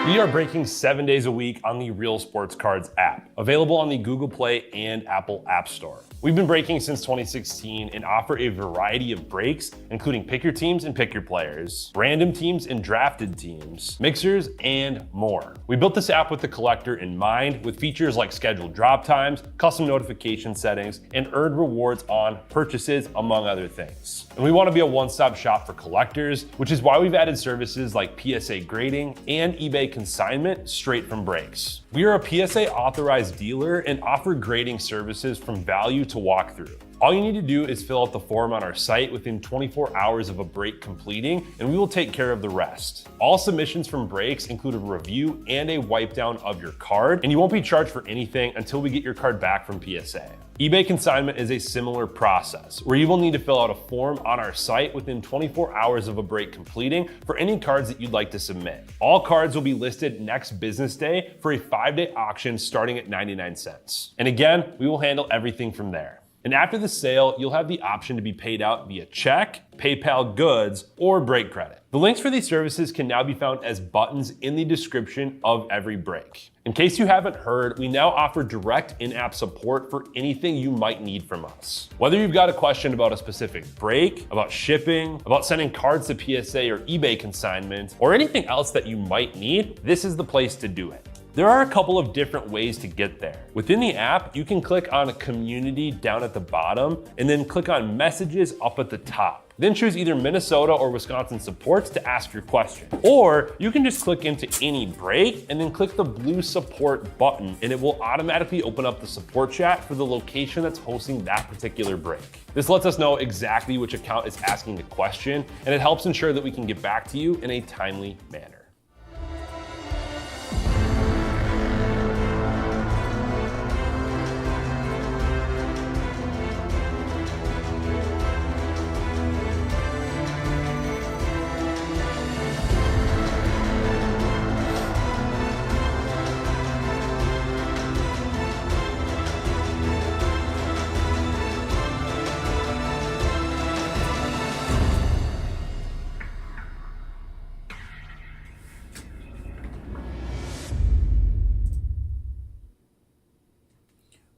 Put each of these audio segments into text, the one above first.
We are breaking 7 days a week on the Real Sports Cards app, available on the Google Play and Apple App Store. We've been breaking since 2016 and offer a variety of breaks, including pick your teams and pick your players, random teams and drafted teams, mixers, and more. We built this app with the collector in mind, with features like scheduled drop times, custom notification settings, and earned rewards on purchases, among other things. And we want to be a one-stop shop for collectors, which is why we've added services like PSA grading and eBay consignment straight from breaks. We are a PSA authorized dealer and offer grading services from value to walkthrough. All you need to do is fill out the form on our site within 24 hours of a break completing, and we will take care of the rest. All submissions from breaks include a review and a wipe down of your card, and you won't be charged for anything until we get your card back from PSA. eBay consignment is a similar process, where you will need to fill out a form on our site within 24 hours of a break completing for any cards that you'd like to submit. All cards will be listed next business day for a 5-day auction starting at 99 cents. And again, we will handle everything from there. And after the sale, you'll have the option to be paid out via check, PayPal goods, or break credit. The links for these services can now be found as buttons in the description of every break. In case you haven't heard, we now offer direct in-app support for anything you might need from us. Whether you've got a question about a specific break, about shipping, about sending cards to PSA or eBay consignment, or anything else that you might need, this is the place to do it. There are a couple of different ways to get there. Within the app, you can click on Community down at the bottom and then click on Messages up at the top. Then choose either Minnesota or Wisconsin supports to ask your question. Or you can just click into any break and then click the blue support button, and it will automatically open up the support chat for the location that's hosting that particular break. This lets us know exactly which account is asking the question, and it helps ensure that we can get back to you in a timely manner.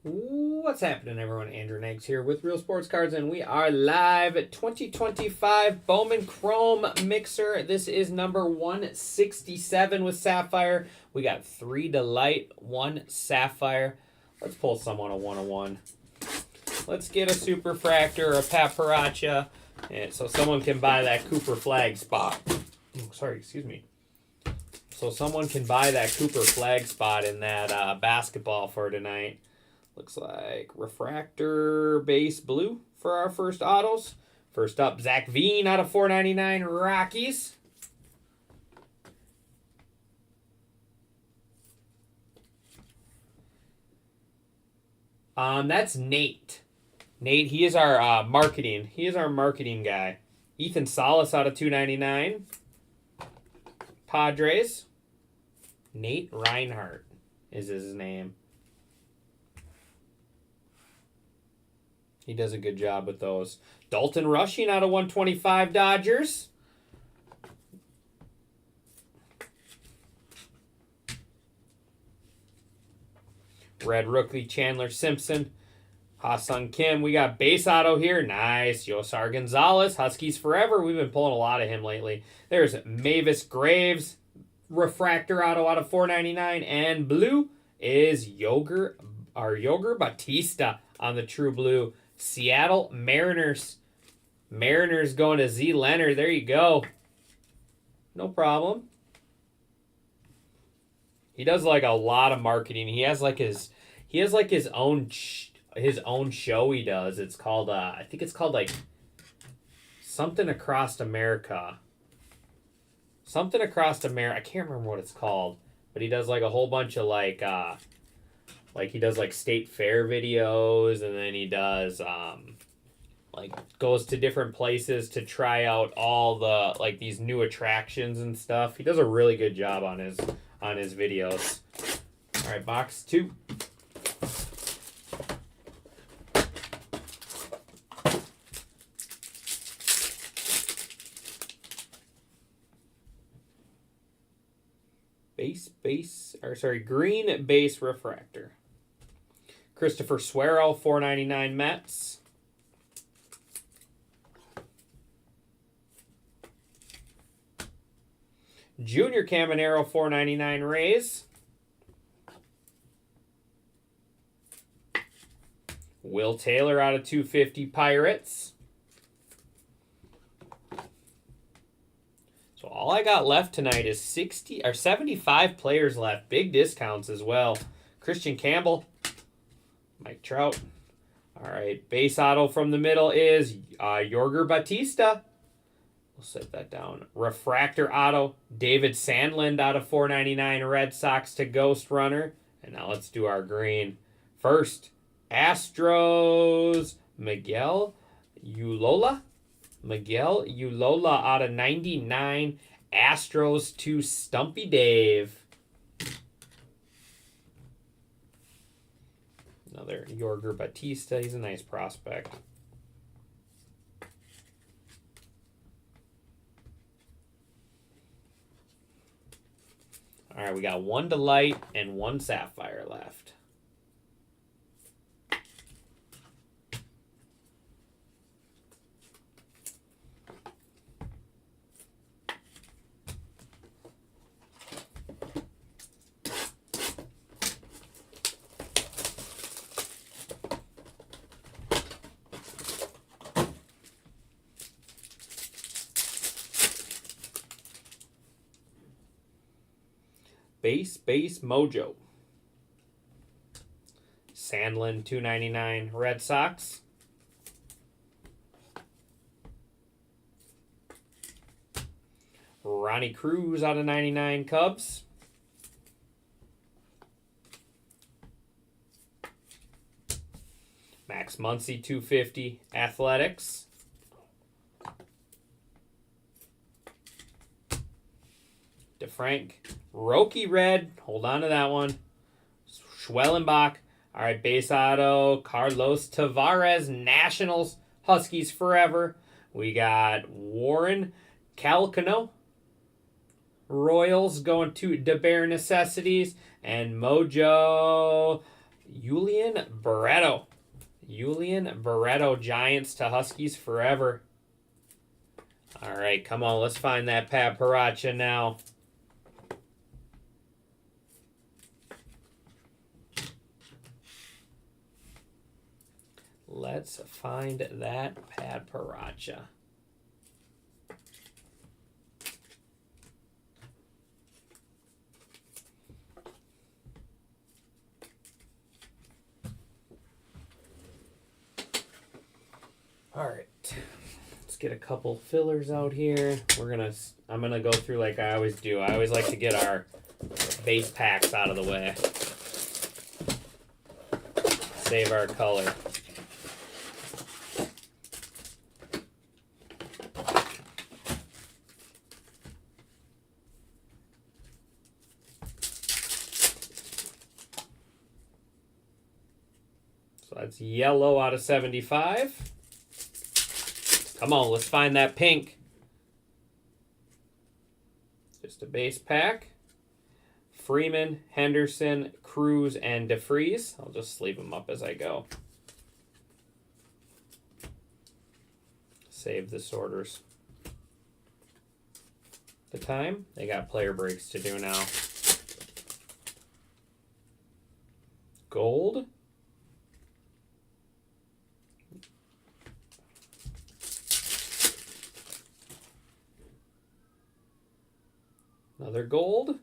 What's happening, everyone? Andrew Nags here with Real Sports Cards, and we are live at 2025 Bowman Chrome Mixer. This is number 167 with Sapphire. We got 3 Delight, 1 Sapphire. Let's pull someone a 101. Let's get a Superfractor or a Paparazzi, so someone can buy that Cooper flag spot. So someone can buy that Cooper flag spot in that basketball for tonight. Looks like Refractor Base Blue for our first autos. First up, Zach Veen out of 499 Rockies. That's Nate. Nate, he is our marketing. He is our marketing guy. Ethan Salas out of 299. Padres. Nate Reinhardt is his name. He does a good job with those. Dalton Rushing out of 125 Dodgers. Red Rookie Chandler Simpson. Ha-Sung Kim. We got base auto here. Nice. Yosar Gonzalez. Huskies Forever. We've been pulling a lot of him lately. There's Mavis Graves. Refractor auto out of 499. And blue is Yoger Batista on the True Blue. Seattle Mariners. Mariners going to Z Leonard. There you go. No problem. He does like a lot of marketing. He has like his own show he does. It's called I think it's called like Something Across America. Something Across America. I can't remember what it's called, but he does like a whole bunch of like he does like state fair videos, and then he does like goes to different places to try out all the like these new attractions and stuff. He does a really good job on his videos. All right, box 2. Green base refractor. Christopher Swearo, 499 Mets. Junior Caminero, 499 Rays. Will Taylor out of 250 Pirates. So all I got left tonight is 75 players left. Big discounts as well. Christian Campbell, Mike Trout. All right, base auto from the middle is Yorger Batista. We'll set that down. Refractor auto, David Sandlin out of 499 Red Sox to Ghost Runner. And now let's do our green. First, Astros, Miguel Ulola out of 99. Astros to Stumpy Dave. Another Yorger Batista. He's a nice prospect. All right, we got one Delight and one Sapphire left. Base Mojo. Sandlin, 299 Red Sox. Ronnie Cruz out of 99 Cubs. Max Muncy, 250 Athletics. DeFrank, Roki Red, hold on to that one. Schwellenbach, all right, base auto, Carlos Tavares, Nationals, Huskies forever. We got Warren Calcano, Royals going to De Bear Necessities, and Mojo, Julian Barreto, Giants to Huskies forever. All right, come on, let's find that Pat Paracha now. Let's find that Pat Paracha. All right, let's get a couple fillers out here. I'm gonna go through like I always do. I always like to get our base packs out of the way. Save our color. So that's yellow out of 75. Come on, let's find that pink. Just a base pack. Freeman, Henderson, Cruz, and DeFreeze. I'll just sleeve them up as I go. Save the sorters. The time, they got player breaks to do now. Gold. Another gold.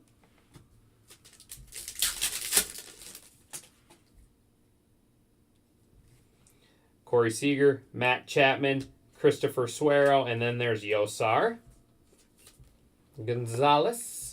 Corey Seager, Matt Chapman, Christopher Swearo, and then there's Yosar Gonzalez.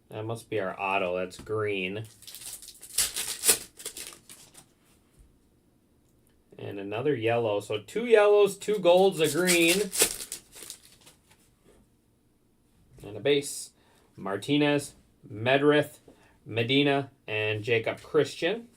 That must be our auto. That's green. And another yellow. So 2 yellows, 2 golds, a green. And a base. Martinez, Medrith, Medina, and Jacob Christian.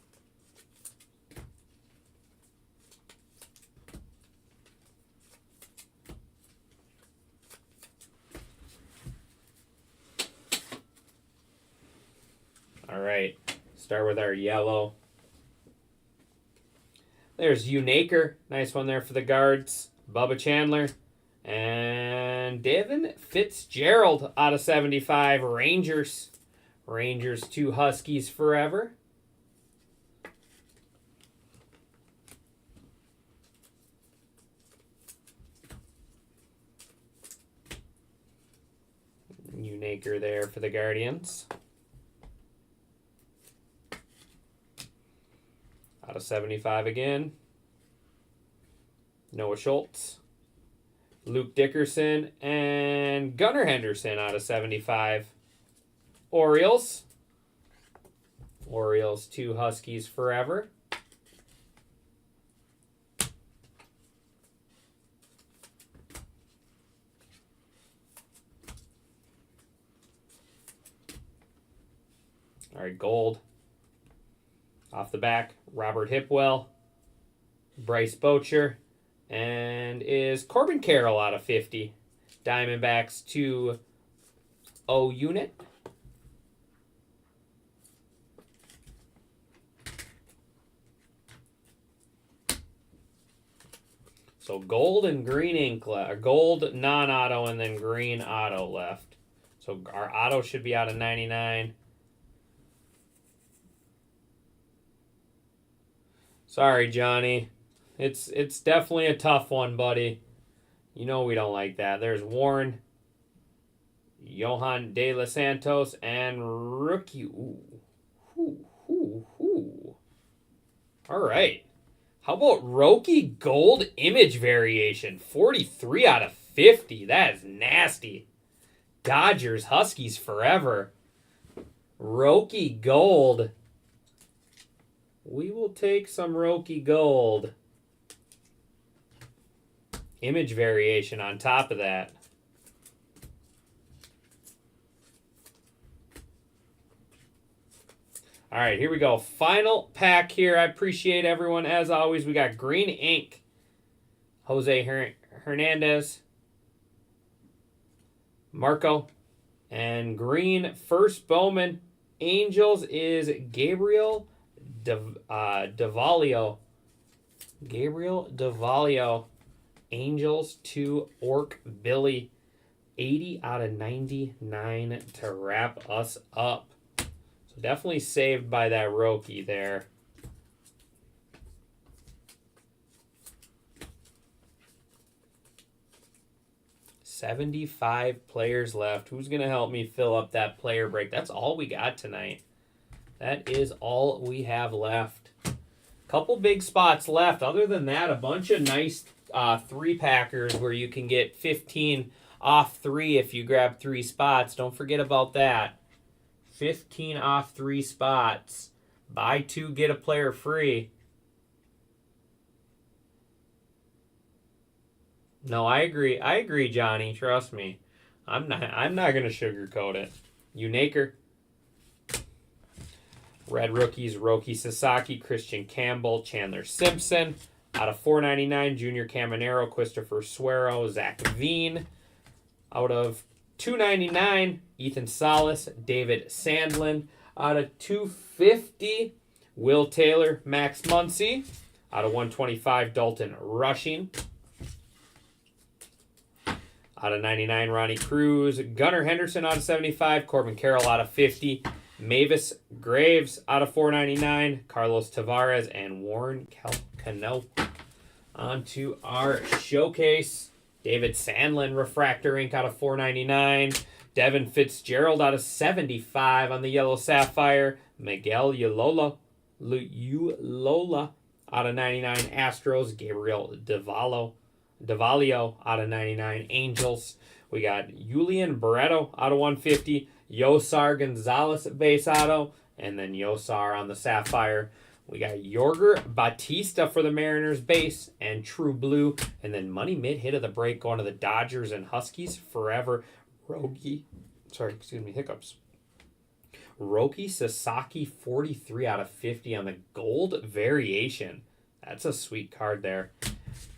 All right, start with our yellow. There's Unaker, nice one there for the guards. Bubba Chandler, and Devin Fitzgerald out of 75, Rangers. Rangers 2 Huskies forever. Unaker there for the Guardians. Out of 75 again. Noah Schultz. Luke Dickerson and Gunnar Henderson out of 75. Orioles. Orioles 2 Huskies forever. All right, gold. Off the back, Robert Hipwell, Bryce Bocher, and is Corbin Carroll out of 50. Diamondbacks 2-0 unit. So gold and green ink left. Gold non-auto and then green auto left. So our auto should be out of 99. Sorry, Johnny. It's definitely a tough one, buddy. You know we don't like that. There's Warren, Johan De Los Santos, and rookie. Ooh. All right. How about Rookie Gold Image Variation? 43 out of 50. That is nasty. Dodgers, Huskies forever. Rookie Gold. We will take some Rookie Gold. Image variation on top of that. All right, here we go. Final pack here. I appreciate everyone. As always, we got green ink. Jose Hernandez. Marco. And green first Bowman. Angels is Gabriel Davalio. Gabriel Davalio. Angels to Orc Billy. 80 out of 99 to wrap us up. So definitely saved by that Roki there. $75 players left. Who's going to help me fill up that player break? That's all we got tonight. That is all we have left. Couple big spots left. Other than that, a bunch of nice 3-packers where you can get 15 off 3 if you grab 3 spots. Don't forget about that. 15 off 3 spots. Buy 2, get a player free. No, I agree. I agree, Johnny. Trust me. I'm not going to sugarcoat it. Unaker. Red rookies, Roki Sasaki, Christian Campbell, Chandler Simpson. Out of 499, Junior Caminero, Christopher Suero, Zach Veen. Out of 299, Ethan Salas, David Sandlin. Out of 250, Will Taylor, Max Muncy. Out of 125, Dalton Rushing. Out of 99, Ronnie Cruz. Gunnar Henderson out of 75. Corbin Carroll out of 50. Mavis Graves out of 499. Carlos Tavares and Warren Cano. On to our showcase. David Sandlin, Refractor Ink out of 499. Devin Fitzgerald out of 75 on the Yellow Sapphire. Miguel Ulola out of 99. Astros. Gabriel Davalio out of 99. Angels. We got Julian Barreto out of 150. Yosar Gonzalez base auto. And then Yosar on the Sapphire. We got Yorger Batista for the Mariners base and True Blue. And then money mid hit of the break going to the Dodgers and Huskies forever. Roki hiccups. Roki Sasaki 43 out of 50 on the gold variation. That's a sweet card there.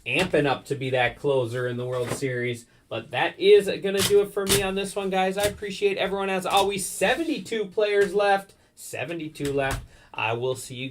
Amping up to be that closer in the World Series. But that is going to do it for me on this one, guys. I appreciate everyone. As always, 72 players left. 72 left. I will see you guys.